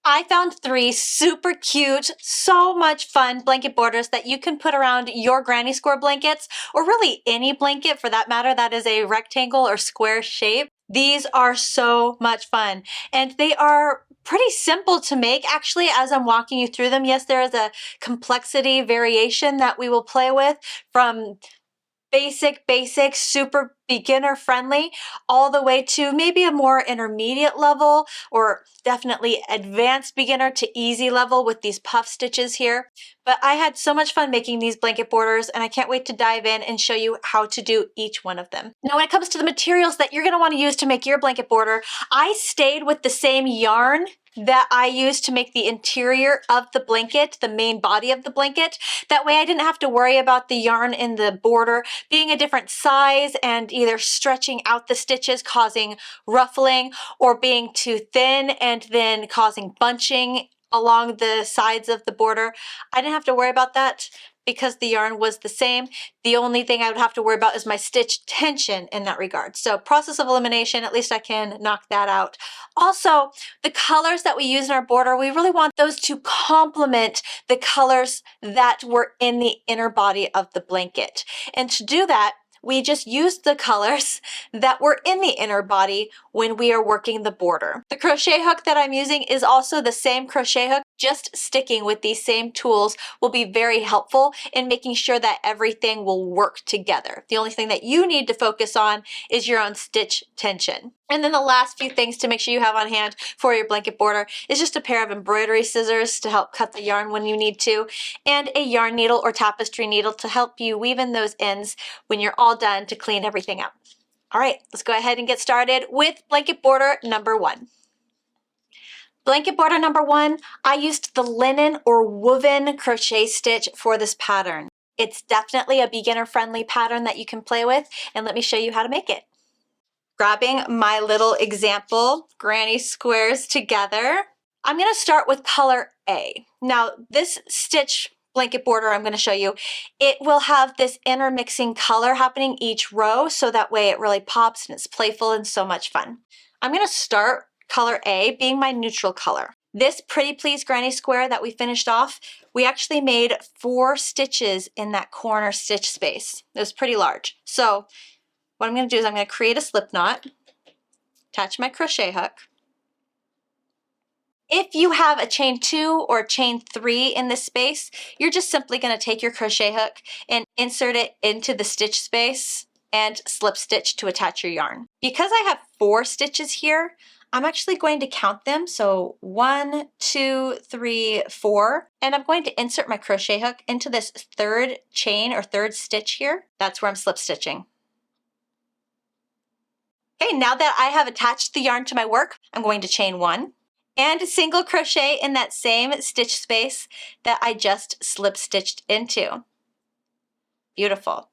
I found 3 super cute, so much fun blanket borders that you can put around your granny square blankets, or really any blanket for that matter that is a rectangle or square shape. These are so much fun, and they are pretty simple to make actually as I'm walking you through them. Yes, there is a complexity variation that we will play with, from basic, super beginner friendly, all the way to maybe a more intermediate level, or definitely advanced beginner to easy level with these puff stitches here. But I had so much fun making these blanket borders, and I can't wait to dive in and show you how to do each one of them. Now, when it comes to the materials that you're going to want to use to make your blanket border, I stayed with the same yarn that I used to make the interior of the blanket, the main body of the blanket. That way I didn't have to worry about the yarn in the border being a different size and either stretching out the stitches causing ruffling, or being too thin and then causing bunching along the sides of the border. I didn't have to worry about that because the yarn was the same. The only thing I would have to worry about is my stitch tension in that regard. So process of elimination, at least I can knock that out. Also, the colors that we use in our border, we really want those to complement the colors that were in the inner body of the blanket. And to do that, we just use the colors that were in the inner body when we are working the border. The crochet hook that I'm using is also the same crochet hook. Just sticking with these same tools will be very helpful in making sure that everything will work together. The only thing that you need to focus on is your own stitch tension. And then the last few things to make sure you have on hand for your blanket border is just a pair of embroidery scissors to help cut the yarn when you need to, and a yarn needle or tapestry needle to help you weave in those ends when you're all done to clean everything up. All right, let's go ahead and get started with blanket border number 1. Blanket border number 1, I used the linen or woven crochet stitch for this pattern. It's definitely a beginner-friendly pattern that you can play with, and let me show you how to make it. Grabbing my little example granny squares together, I'm going to start with color A. Now, this stitch blanket border I'm going to show you, it will have this intermixing color happening each row, so that way it really pops and it's playful and so much fun. I'm going to start color A being my neutral color. This Pretty Please granny square that we finished off, we actually made 4 stitches in that corner stitch space. It was pretty large. So what I'm going to do is I'm going to create a slip knot, attach my crochet hook. If you have a chain 2 or a chain 3 in this space, you're just simply going to take your crochet hook and insert it into the stitch space and slip stitch to attach your yarn. Because I have 4 stitches here, I'm actually going to count them. So 1, 2, 3, 4, and I'm going to insert my crochet hook into this 3rd chain or 3rd stitch here. That's where I'm slip stitching. Okay, now that I have attached the yarn to my work, I'm going to chain 1 and single crochet in that same stitch space that I just slip stitched into. Beautiful.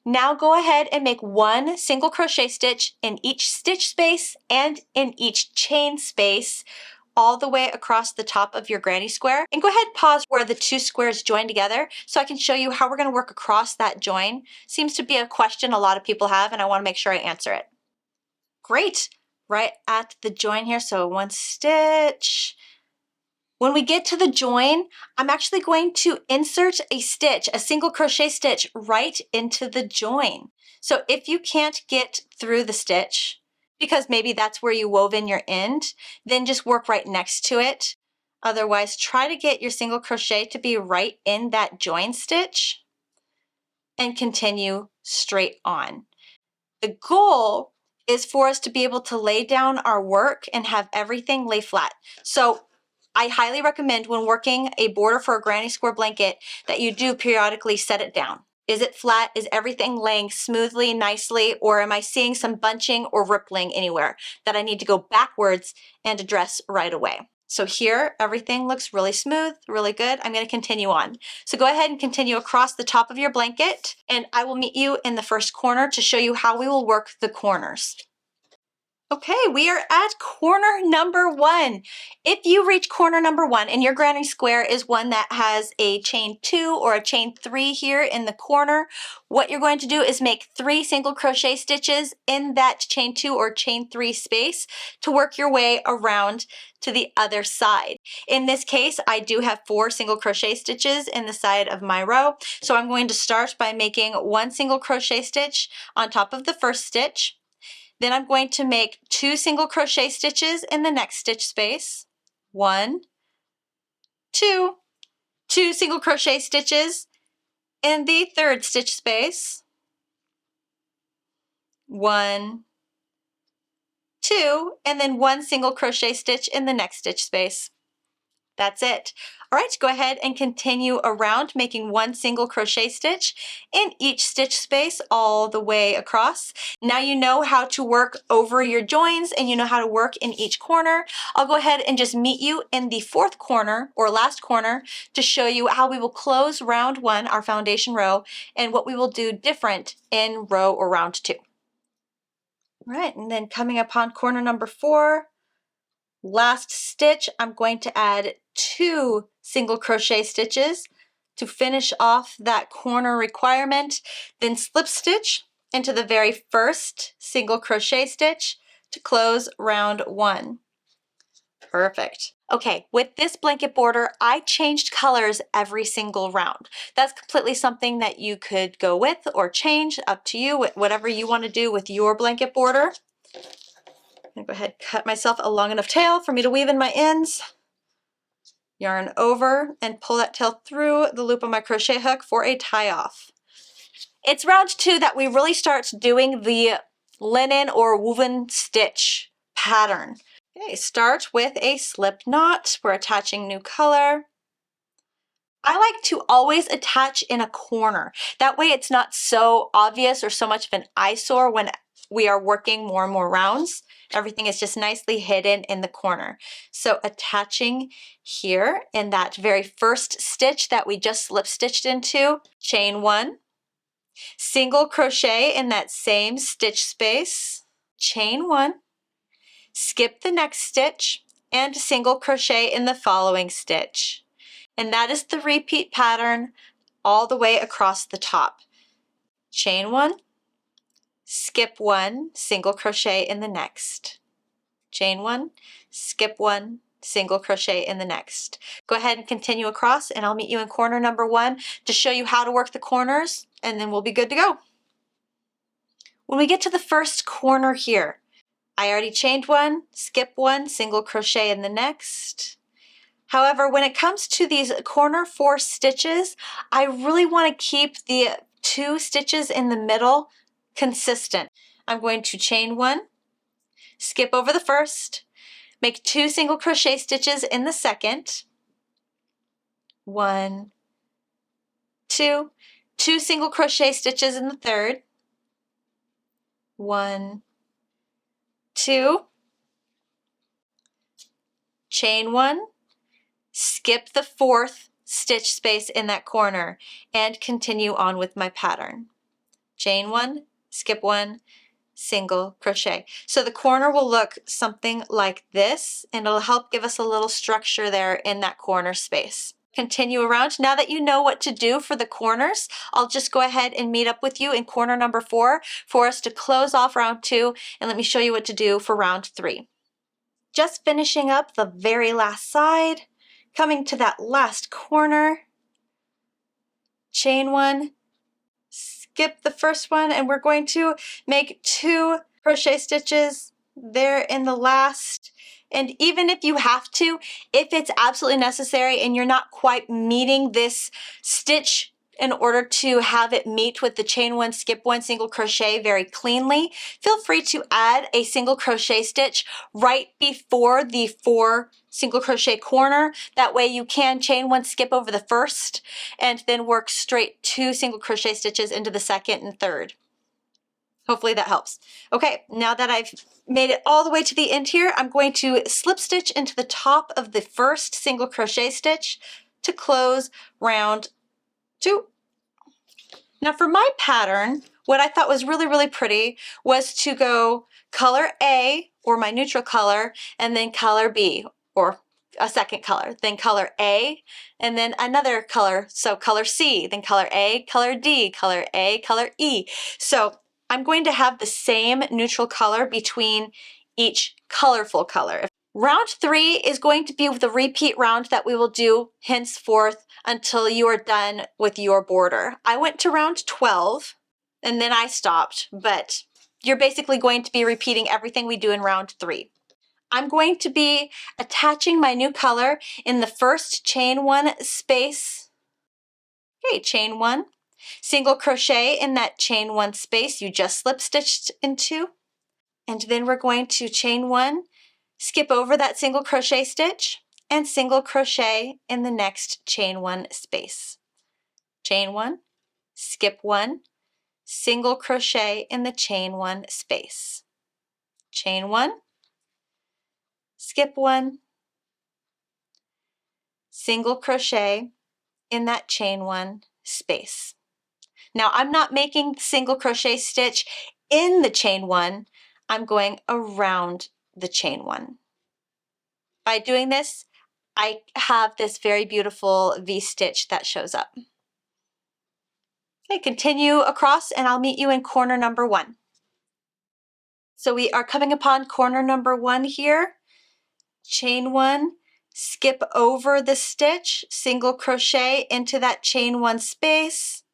Now go ahead and make 1 single crochet stitch in each stitch space and in each chain space all the way across the top of your granny square. And go ahead and pause where the 2 squares join together so I can show you how we're going to work across that join. Seems to be a question a lot of people have, and I want to make sure I answer it. Great, right at the join here, so 1 stitch. When we get to the join, I'm actually going to insert a stitch, a single crochet stitch, right into the join. So if you can't get through the stitch, because maybe that's where you wove in your end, then just work right next to it. Otherwise, try to get your single crochet to be right in that join stitch and continue straight on. The goal is for us to be able to lay down our work and have everything lay flat. So I highly recommend when working a border for a granny square blanket that you do periodically set it down. Is it flat? Is everything laying smoothly, nicely, or am I seeing some bunching or rippling anywhere that I need to go backwards and address right away? So here, everything looks really smooth, really good. I'm going to continue on. So go ahead and continue across the top of your blanket, and I will meet you in the first corner to show you how we will work the corners. Okay, we are at corner number 1. If you reach corner number 1 and your granny square is one that has a chain 2 or a chain 3 here in the corner, what you're going to do is make 3 single crochet stitches in that chain 2 or chain 3 space to work your way around to the other side. In this case, I do have 4 single crochet stitches in the side of my row, so I'm going to start by making 1 single crochet stitch on top of the first stitch. Then I'm going to make 2 single crochet stitches in the next stitch space. 1, 2, 2 single crochet stitches in the third stitch space. 1, 2, and then 1 single crochet stitch in the next stitch space. That's it. All right, go ahead and continue around making 1 single crochet stitch in each stitch space all the way across. Now you know how to work over your joins and you know how to work in each corner. I'll go ahead and just meet you in the 4th corner or last corner to show you how we will close round 1, our foundation row, and what we will do different in row or round 2. All right, and then coming upon corner number 4, last stitch, I'm going to add 2 single crochet stitches to finish off that corner requirement, then slip stitch into the very first single crochet stitch to close round 1. Perfect. Okay, with this blanket border, I changed colors every single round. That's completely something that you could go with or change, up to you, whatever you want to do with your blanket border. I'm gonna go ahead and cut myself a long enough tail for me to weave in my ends. Yarn over and pull that tail through the loop of my crochet hook for a tie off. It's round 2 that we really start doing the linen or woven stitch pattern. Okay, start with a slip knot. We're attaching new color. I like to always attach in a corner. That way it's not so obvious or so much of an eyesore when we are working more and more rounds. Everything is just nicely hidden in the corner. So attaching here in that very first stitch that we just slip stitched into, chain 1, single crochet in that same stitch space, chain 1, skip the next stitch, and single crochet in the following stitch. And that is the repeat pattern all the way across the top. Chain 1, skip 1, single crochet in the next. Chain 1, skip 1, single crochet in the next. Go ahead and continue across and I'll meet you in corner number 1 to show you how to work the corners, and then we'll be good to go. When we get to the first corner here, I already chained 1, skip 1, single crochet in the next. However, when it comes to these corner 4 stitches, I really want to keep the 2 stitches in the middle consistent. I'm going to chain 1, skip over the first, make 2 single crochet stitches in the second, 1, 2, 2 single crochet stitches in the third, 1, 2, chain 1, skip the 4th stitch space in that corner, and continue on with my pattern. Chain 1, skip 1, single crochet. So the corner will look something like this, and it'll help give us a little structure there in that corner space. Continue around. Now that you know what to do for the corners, I'll just go ahead and meet up with you in corner number 4 for us to close off round 2, and let me show you what to do for round 3. Just finishing up the very last side, coming to that last corner, chain 1, skip the first one, and we're going to make 2 crochet stitches there in the last. And even if you have to, if it's absolutely necessary and you're not quite meeting this stitch in order to have it meet with the chain 1, skip 1, single crochet very cleanly, feel free to add a single crochet stitch right before the 4 single crochet corner. That way you can chain 1, skip over the first, and then work straight 2 single crochet stitches into the second and third. Hopefully that helps. Okay, now that I've made it all the way to the end here, I'm going to slip stitch into the top of the first single crochet stitch to close round 2. Now for my pattern, what I thought was really, really pretty was to go color A, or my neutral color, and then color B, or a second color, then color A, and then another color, so color C, then color A, color D, color A, color E. So I'm going to have the same neutral color between each colorful color. Round 3 is going to be the repeat round that we will do henceforth until you are done with your border. I went to round 12 and then I stopped, but you're basically going to be repeating everything we do in round 3. I'm going to be attaching my new color in the first chain 1 space. Okay, chain 1, single crochet in that chain 1 space you just slip stitched into, and then we're going to chain 1, skip over that single crochet stitch, and single crochet in the next chain 1 space. Chain 1, skip 1, single crochet in the chain 1 space. Chain 1, skip 1, single crochet in that chain 1 space. Now I'm not making single crochet stitch in the chain 1, I'm going around the chain 1. By doing this, I have this very beautiful V-stitch that shows up. Okay, continue across and I'll meet you in corner number 1. So we are coming upon corner number 1 here. Chain 1, skip over the stitch, single crochet into that chain 1 space.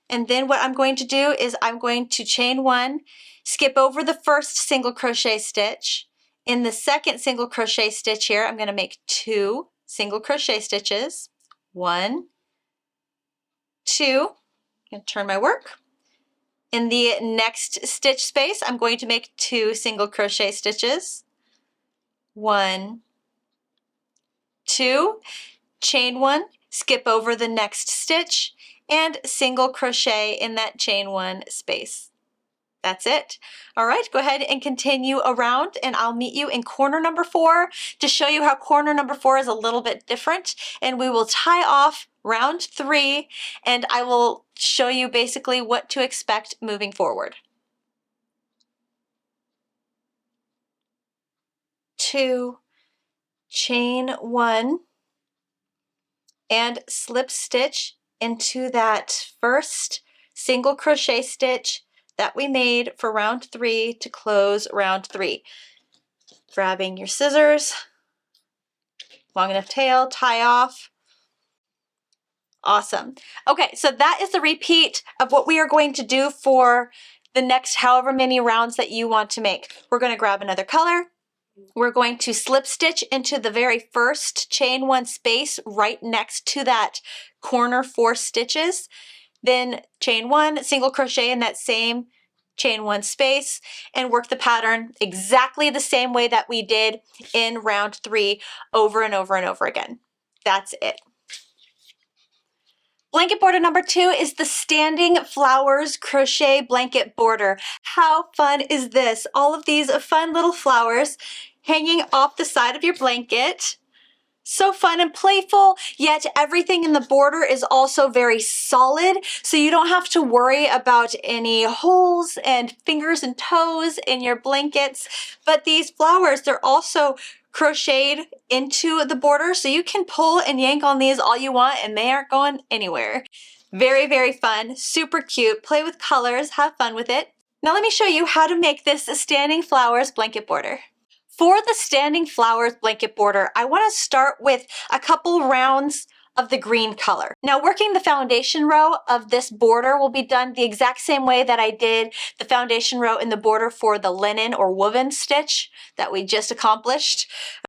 And then what I'm going to do is I'm going to chain 1, skip over the first single crochet stitch. In the second single crochet stitch here, I'm going to make 2 single crochet stitches. 1, 2. I'm going to turn my work. In the next stitch space, I'm going to make 2 single crochet stitches. 1, 2, chain 1, skip over the next stitch, and single crochet in that chain 1 space. That's it. All right, go ahead and continue around and I'll meet you in corner number 4 to show you how corner number 4 is a little bit different, and we will tie off round 3 and I will show you basically what to expect moving forward. 2, chain 1, and slip stitch into that first single crochet stitch that we made for round 3 to close round 3. Grabbing your scissors, long enough tail, tie off. Awesome. Okay, so that is the repeat of what we are going to do for the next however many rounds that you want to make. We're going to grab another color. We're going to slip stitch into the very first chain 1 space right next to that corner 4 stitches. Then chain 1, single crochet in that same chain 1 space, and work the pattern exactly the same way that we did in round 3 over and over and over again. That's it. Blanket border number 2 is the Standing Flowers crochet blanket border. How fun is this? All of these fun little flowers hanging off the side of your blanket. So fun and playful, yet everything in the border is also very solid, so you don't have to worry about any holes and fingers and toes in your blankets. But these flowers, they're also crocheted into the border, so you can pull and yank on these all you want and they aren't going anywhere. Very, very fun, super cute. Play with colors, have fun with it. Now let me show you how to make this Standing Flowers blanket border. For the Standing Flowers blanket border, I want to start with a couple rounds of the green color. Now working the foundation row of this border will be done the exact same way that I did the foundation row in the border for the linen or woven stitch that we just accomplished.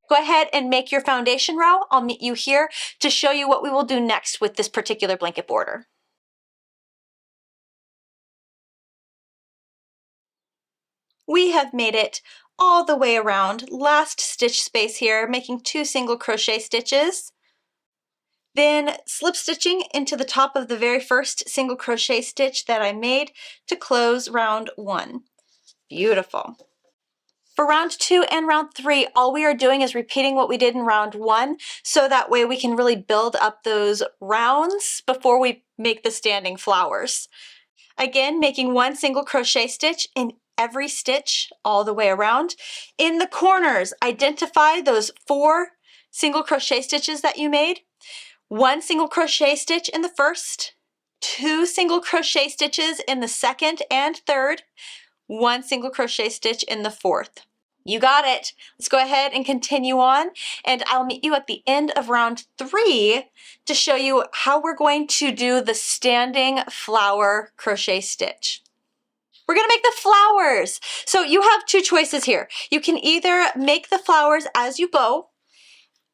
Go ahead and make your foundation row. I'll meet you here to show you what we will do next with this particular blanket border. We have made it all the way around. Last stitch space here, making 2 single crochet stitches. Then slip stitching into the top of the very first single crochet stitch that I made to close round 1. Beautiful. For round 2 and round 3, all we are doing is repeating what we did in round 1, so that way we can really build up those rounds before we make the standing flowers. Again, making 1 single crochet stitch in every stitch all the way around. In the corners, identify those 4 single crochet stitches that you made. 1 single crochet stitch in the first, 2 single crochet stitches in the second and third, 1 single crochet stitch in the fourth. You got it. Let's go ahead and continue on, and I'll meet you at the end of round 3 to show you how we're going to do the standing flower crochet stitch. We're gonna make the flowers. So you have 2 choices here. You can either make the flowers as you go,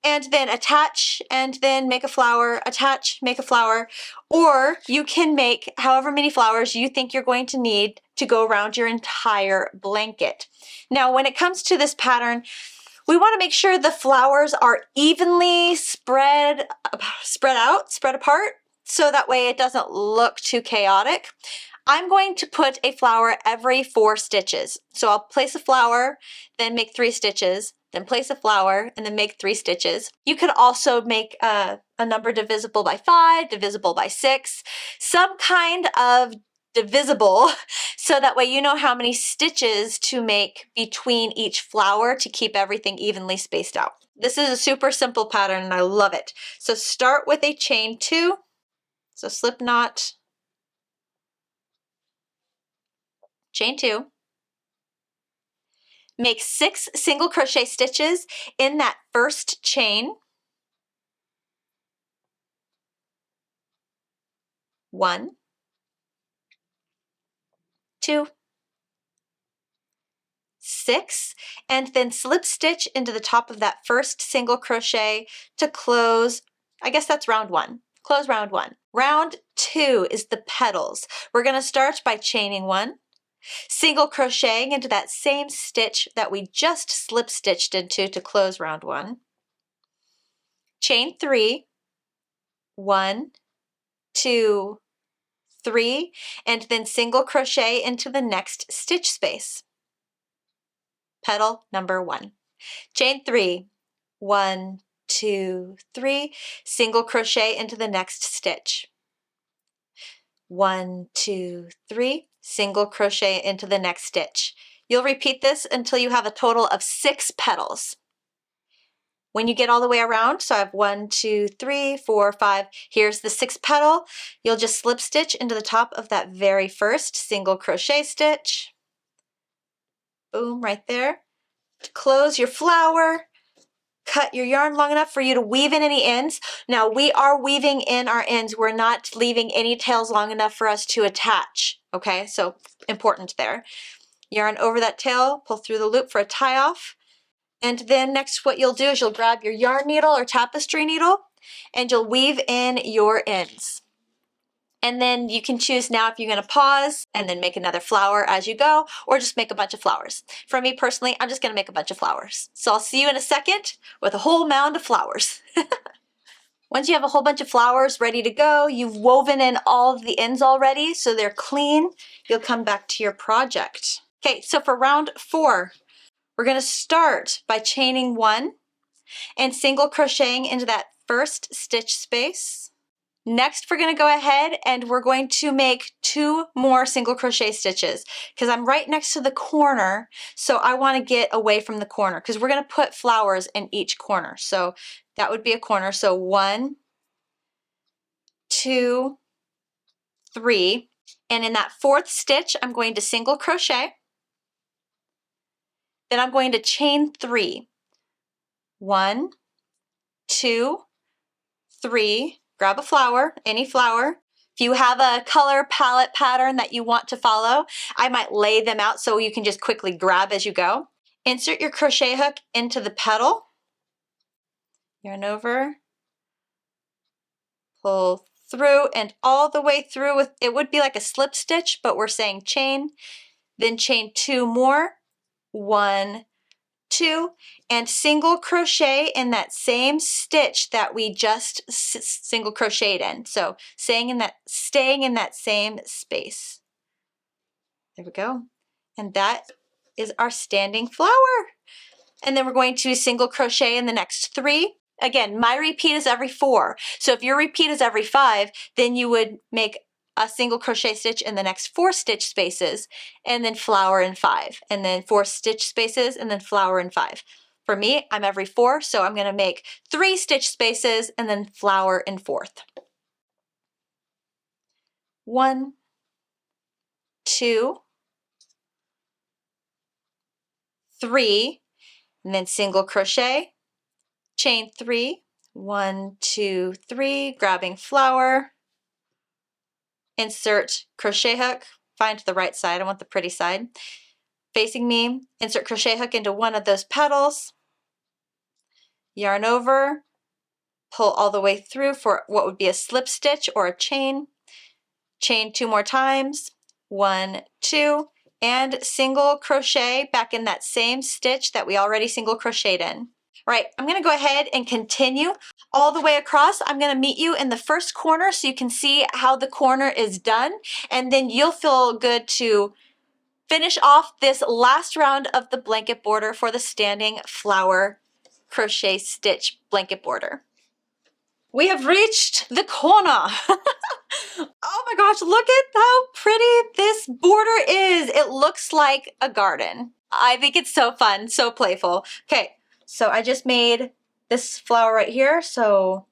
and then attach, and then make a flower, attach, make a flower, or you can make however many flowers you think you're going to need to go around your entire blanket. Now, when it comes to this pattern, we want to make sure the flowers are evenly spread apart, so that way it doesn't look too chaotic. I'm going to put a flower every 4 stitches. So I'll place a flower, then make 3 stitches, then place a flower, and then make 3 stitches. You could also make a number divisible by 5, divisible by 6, some kind of divisible, so that way you know how many stitches to make between each flower to keep everything evenly spaced out. This is a super simple pattern and I love it. So start with a chain 2, so slip knot, chain 2, make 6 single crochet stitches in that first chain. 1, 2, 6, and then slip stitch into the top of that first single crochet to close. I guess that's round 1. Close round 1. Round 2 is the petals. We're going to start by chaining 1, single crocheting into that same stitch that we just slip stitched into to close round 1. Chain 3, 1, 2, 3, and then single crochet into the next stitch space. Petal number 1. Chain 3, 1, 2, 3, single crochet into the next stitch. 1, 2, 3, single crochet into the next stitch. You'll repeat this until you have a total of 6 petals. When you get all the way around, so I have 1, 2, 3, 4, 5, here's the 6th petal, you'll just slip stitch into the top of that very first single crochet stitch. Boom, right there. To close your flower, cut your yarn long enough for you to weave in any ends. Now we are weaving in our ends. We're not leaving any tails long enough for us to attach. Okay, so important there. Yarn over that tail, pull through the loop for a tie off. And then next what you'll do is you'll grab your yarn needle or tapestry needle and you'll weave in your ends. And then you can choose now if you're going to pause and then make another flower as you go, or just make a bunch of flowers. For me personally, I'm just going to make a bunch of flowers. So I'll see you in a second with a whole mound of flowers. Once you have a whole bunch of flowers ready to go, you've woven in all of the ends already, so they're clean, you'll come back to your project. Okay, so for round 4, we're going to start by chaining 1 and single crocheting into that first stitch space. Next, we're going to go ahead and we're going to make 2 more single crochet stitches because I'm right next to the corner, so I want to get away from the corner because we're going to put flowers in each corner. So that would be a corner. So 1, 2, 3, and in that 4th stitch, I'm going to single crochet. Then I'm going to chain 3. 1, 2, 3. Grab a flower, any flower. If you have a color palette pattern that you want to follow, I might lay them out so you can just quickly grab as you go. Insert your crochet hook into the petal. Yarn over. Pull through and all the way through with, it would be like a slip stitch, but we're saying chain. Then chain 2 more. 1, 2, and single crochet in that same stitch that we just single crocheted in. So staying in that same space. There we go. And that is our standing flower. And then we're going to single crochet in the next 3. Again, my repeat is every 4. So if your repeat is every 5, then you would make a single crochet stitch in the next 4 stitch spaces, and then flower in 5, and then 4 stitch spaces, and then flower in 5. For me, I'm every 4, so I'm going to make 3 stitch spaces and then flower in 4th. 1, 2, 3, and then single crochet, chain 3, 1, 2, 3, grabbing flower, insert crochet hook, find the right side, I want the pretty side, facing me, insert crochet hook into one of those petals, yarn over, pull all the way through for what would be a slip stitch or a chain, chain 2 more times, 1, 2, and single crochet back in that same stitch that we already single crocheted in. All right, I'm gonna go ahead and continue all the way across. I'm gonna meet you in the first corner so you can see how the corner is done, and then you'll feel good to finish off this last round of the blanket border for the standing flower crochet stitch blanket border. We have reached the corner. Oh my gosh, look at how pretty this border is. It looks like a garden. I think it's so fun, so playful. Okay, so I just made this flower right here. So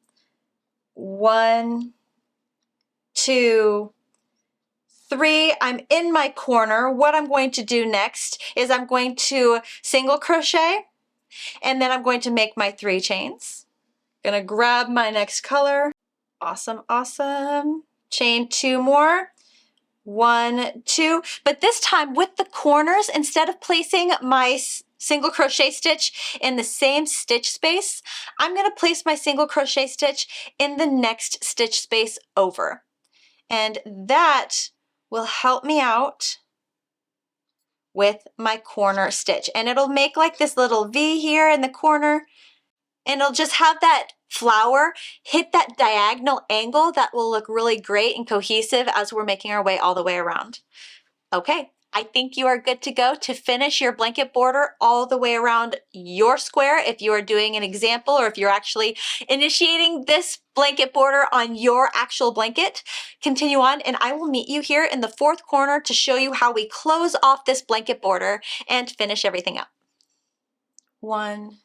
1, 2, 3, I'm in my corner. What I'm going to do next is I'm going to single crochet, and then I'm going to make my 3 chains. Gonna grab my next color. Awesome, awesome. Chain 2 more. 1, 2, but this time with the corners, instead of placing my single crochet stitch in the same stitch space, I'm going to place my single crochet stitch in the next stitch space over. And that will help me out with my corner stitch. And it'll make like this little V here in the corner, and it'll just have that flower hit that diagonal angle that will look really great and cohesive as we're making our way all the way around. Okay, I think you are good to go to finish your blanket border all the way around your square if you are doing an example or if you're actually initiating this blanket border on your actual blanket. Continue on, and I will meet you here in the 4th corner to show you how we close off this blanket border and finish everything up. 1,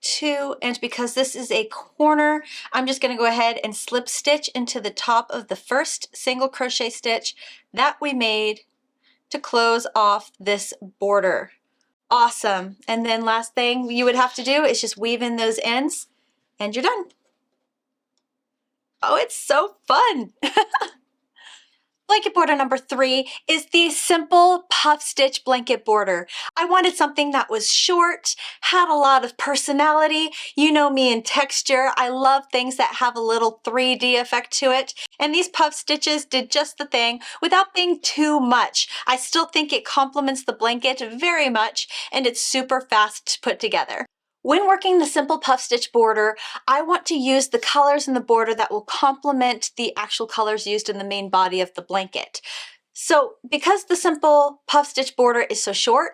2, and because this is a corner, I'm just going to go ahead and slip stitch into the top of the first single crochet stitch that we made to close off this border. Awesome. And then last thing you would have to do is just weave in those ends and you're done. Oh, it's so fun. Blanket border number 3 is the simple puff stitch blanket border. I wanted something that was short, had a lot of personality. You know me in texture. I love things that have a little 3D effect to it. And these puff stitches did just the thing without being too much. I still think it complements the blanket very much, and it's super fast to put together. When working the simple puff stitch border, I want to use the colors in the border that will complement the actual colors used in the main body of the blanket. So because the simple puff stitch border is so short,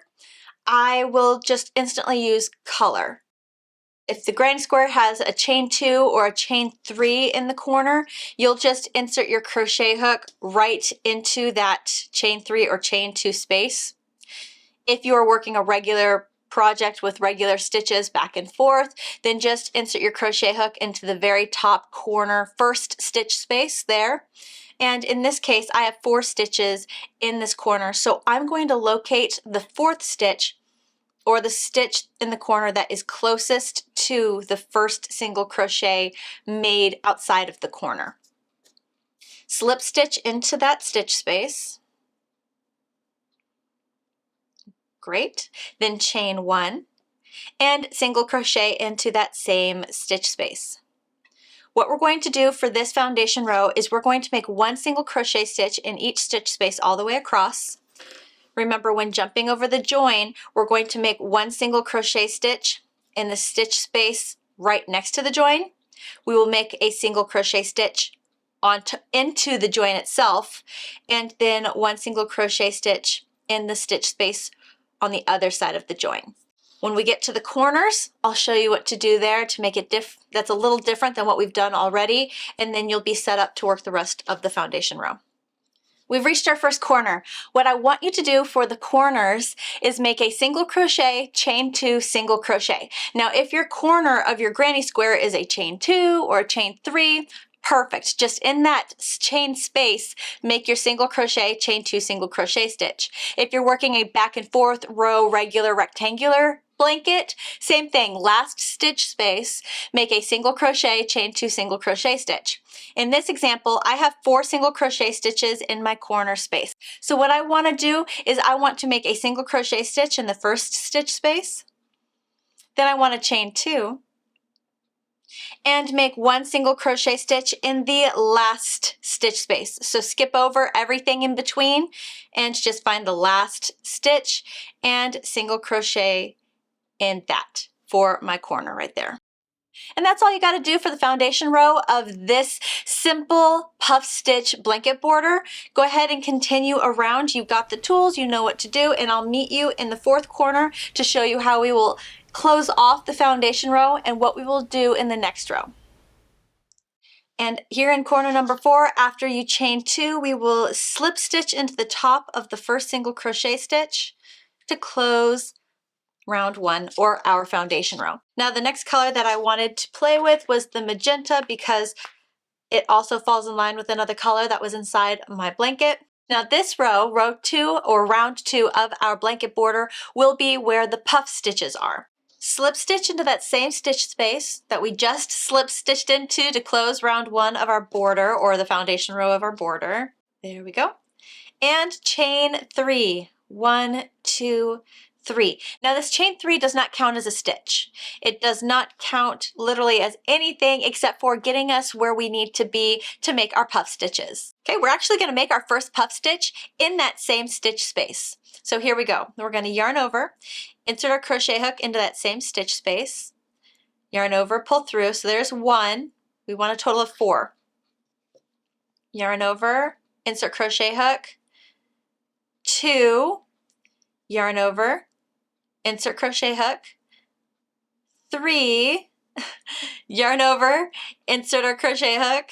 I will just instantly use color. If the granny square has a chain 2 or a chain 3 in the corner, you'll just insert your crochet hook right into that chain 3 or chain 2 space. If you are working a regular project with regular stitches back and forth, then just insert your crochet hook into the very top corner first stitch space there. And in this case, I have 4 stitches in this corner, so I'm going to locate the 4th stitch or the stitch in the corner that is closest to the first single crochet made outside of the corner. Slip stitch into that stitch space. Great. Then chain 1 and single crochet into that same stitch space. What we're going to do for this foundation row is we're going to make 1 single crochet stitch in each stitch space all the way across. Remember, when jumping over the join, we're going to make 1 single crochet stitch in the stitch space right next to the join. We will make a single crochet stitch into the join itself, and then 1 single crochet stitch in the stitch space on the other side of the join. When we get to the corners, I'll show you what to do there to make it that's a little different than what we've done already, and then you'll be set up to work the rest of the foundation row. We've reached our first corner. What I want you to do for the corners is make a single crochet, chain 2, single crochet. Now, if your corner of your granny square is a chain 2 or a chain 3, perfect. Just in that chain space, make your single crochet, chain 2, single crochet stitch. If you're working a back and forth row regular rectangular blanket, same thing, last stitch space, make a single crochet, chain 2, single crochet stitch. In this example, I have 4 single crochet stitches in my corner space. So what I want to do is I want to make a single crochet stitch in the first stitch space. Then I want to chain 2 and make 1 single crochet stitch in the last stitch space. So skip over everything in between and just find the last stitch and single crochet in that for my corner right there. And that's all you got to do for the foundation row of this simple puff stitch blanket border. Go ahead and continue around. You've got the tools, you know what to do, and I'll meet you in the 4th corner to show you how we will close off the foundation row and what we will do in the next row. And here in corner number 4, after you chain 2, we will slip stitch into the top of the first single crochet stitch to close round 1 or our foundation row. Now the next color that I wanted to play with was the magenta because it also falls in line with another color that was inside my blanket. Now this row, row 2 or round 2 of our blanket border will be where the puff stitches are. Slip stitch into that same stitch space that we just slip stitched into to close round 1 of our border or the foundation row of our border. There we go. And chain 3. 1, 2, 3. Now this chain 3 does not count as a stitch. It does not count literally as anything except for getting us where we need to be to make our puff stitches. Okay, we're actually going to make our first puff stitch in that same stitch space. So here we go. We're going to yarn over, insert our crochet hook into that same stitch space, yarn over, pull through. So there's 1. We want a total of 4. Yarn over, insert crochet hook, 2, yarn over, insert crochet hook, 3, yarn over, insert our crochet hook,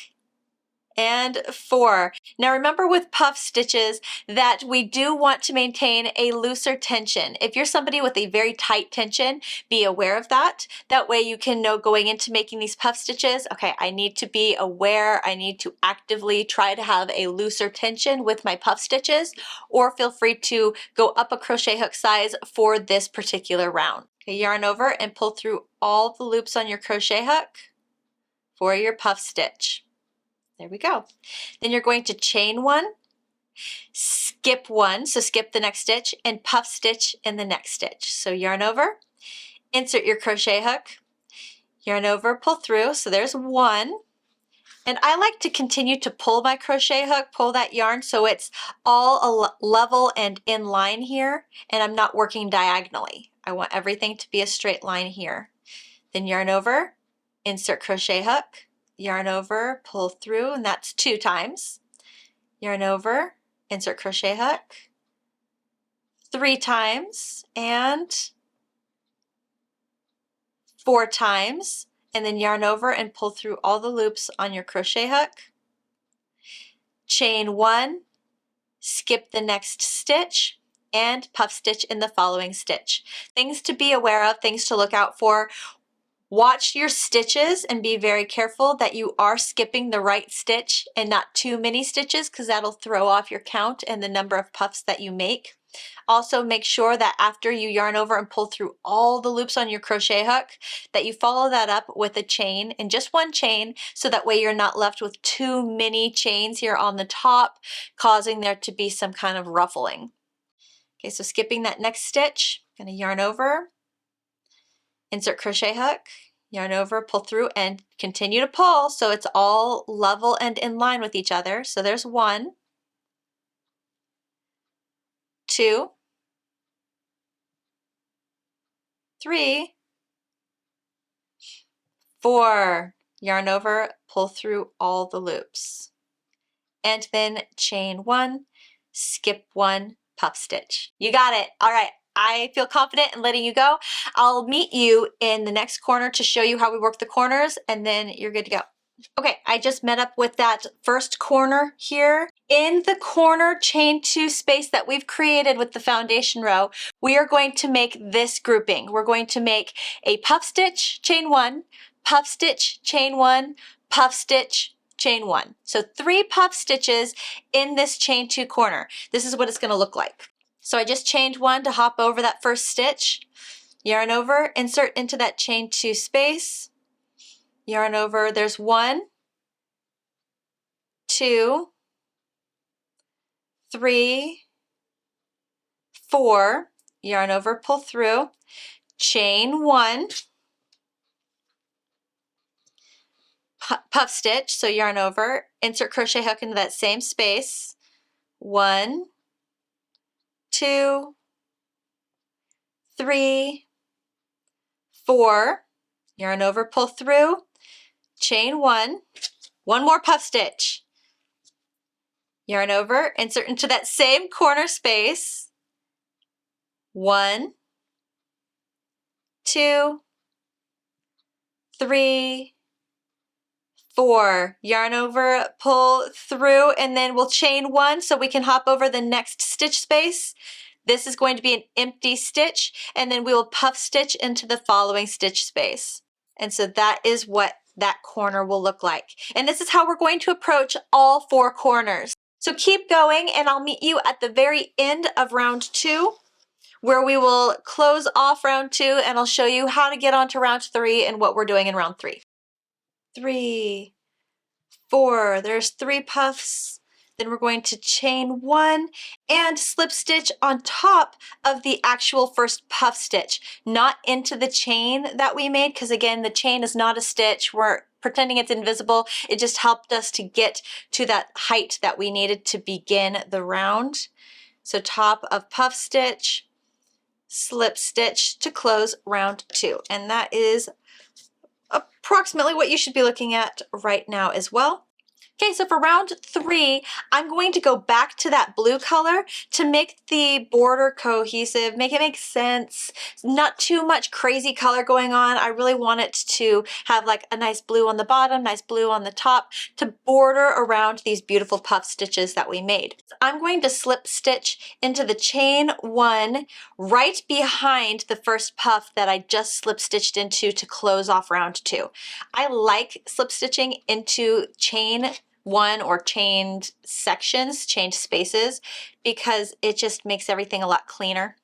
and 4. Now remember with puff stitches that we do want to maintain a looser tension. If you're somebody with a very tight tension, be aware of that. That way you can know going into making these puff stitches, okay, I need to be aware, I need to actively try to have a looser tension with my puff stitches, or feel free to go up a crochet hook size for this particular round. Okay, yarn over and pull through all the loops on your crochet hook for your puff stitch. There we go. Then you're going to chain 1, skip 1, so skip the next stitch, and puff stitch in the next stitch. So yarn over, insert your crochet hook, yarn over, pull through, so there's 1. And I like to continue to pull my crochet hook, pull that yarn so it's all level and in line here, and I'm not working diagonally. I want everything to be a straight line here. Then yarn over, insert crochet hook, yarn over, pull through, and that's 2 times. Yarn over, insert crochet hook, 3 times, and 4 times, and then yarn over and pull through all the loops on your crochet hook. Chain 1, skip the next stitch, and puff stitch in the following stitch. Things to be aware of, things to look out for. Watch your stitches and be very careful that you are skipping the right stitch and not too many stitches because that'll throw off your count and the number of puffs that you make. Also make sure that after you yarn over and pull through all the loops on your crochet hook that you follow that up with a chain and just 1 chain so that way you're not left with too many chains here on the top causing there to be some kind of ruffling. Okay, so skipping that next stitch, I'm going to yarn over, insert crochet hook, yarn over, pull through, and continue to pull so it's all level and in line with each other. So there's 1, 2, 3, 4. Yarn over, pull through all the loops. And then chain 1, skip 1, puff stitch. You got it. All right. I feel confident in letting you go. I'll meet you in the next corner to show you how we work the corners, and then you're good to go. Okay, I just met up with that first corner here, In the corner chain 2 space that we've created with the foundation row, we are going to make this grouping. We're going to make a puff stitch, chain 1, puff stitch, chain 1, puff stitch, chain 1. So 3 puff stitches in this chain 2 corner. This is what it's going to look like. So I just chained 1 to hop over that first stitch, yarn over, insert into that chain 2 space, yarn over, there's 1, 2, 3, 4, yarn over, pull through, chain 1, puff stitch, so yarn over, insert crochet hook into that same space, 1, 2, 3, 4, yarn over, pull through, chain 1 more puff stitch, yarn over, insert into that same corner space, 1, 2, 3, 4, yarn over, pull through, and then we'll chain 1 so we can hop over the next stitch space. This is going to be an empty stitch, and then we will puff stitch into the following stitch space. And so that is what that corner will look like. And this is how we're going to approach all 4 corners. So keep going, and I'll meet you at the very end of round 2, where we will close off round 2, and I'll show you how to get onto round 3 and what we're doing in round 3. 3, 4, there's 3 puffs. Then we're going to chain 1 and slip stitch on top of the actual first puff stitch, not into the chain that we made, because again, the chain is not a stitch. We're pretending it's invisible. It just helped us to get to that height that we needed to begin the round. So top of puff stitch, slip stitch to close round 2. And that is approximately what you should be looking at right now as well. Okay, so for round 3, I'm going to go back to that blue color to make the border cohesive, make it make sense. Not too much crazy color going on. I really want it to have like a nice blue on the bottom, nice blue on the top to border around these beautiful puff stitches that we made. I'm going to slip stitch into the chain 1 right behind the first puff that I just slip stitched into to close off round 2. I like slip stitching into chain 1 or chained sections, chained spaces, because it just makes everything a lot cleaner.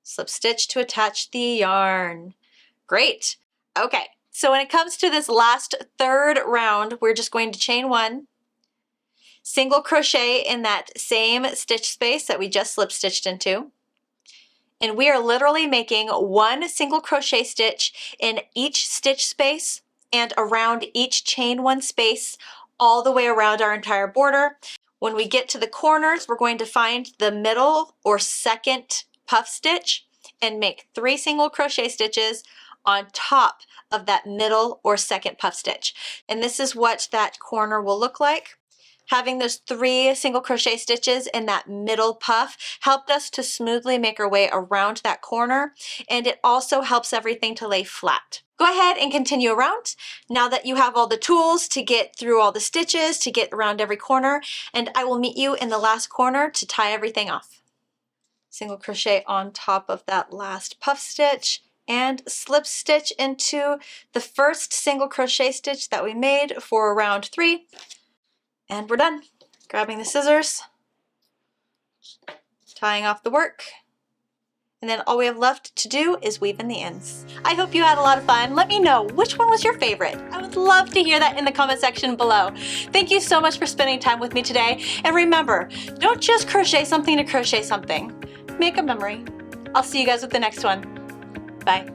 Slip stitch to attach the yarn. Great. Okay, so when it comes to this last 3rd round, we're just going to chain 1, single crochet in that same stitch space that we just slip stitched into. And we are literally making 1 single crochet stitch in each stitch space and around each chain 1 space all the way around our entire border. When we get to the corners, we're going to find the middle or second puff stitch and make 3 single crochet stitches on top of that middle or second puff stitch. And this is what that corner will look like. Having those 3 single crochet stitches in that middle puff helped us to smoothly make our way around that corner, and it also helps everything to lay flat. Go ahead and continue around now that you have all the tools to get through all the stitches, to get around every corner, and I will meet you in the last corner to tie everything off. Single crochet on top of that last puff stitch and slip stitch into the first single crochet stitch that we made for round 3. And we're done. Grabbing the scissors, tying off the work, and then all we have left to do is weave in the ends. I hope you had a lot of fun. Let me know which one was your favorite. I would love to hear that in the comment section below. Thank you so much for spending time with me today. And remember, don't just crochet something to crochet something. Make a memory. I'll see you guys with the next one. Bye.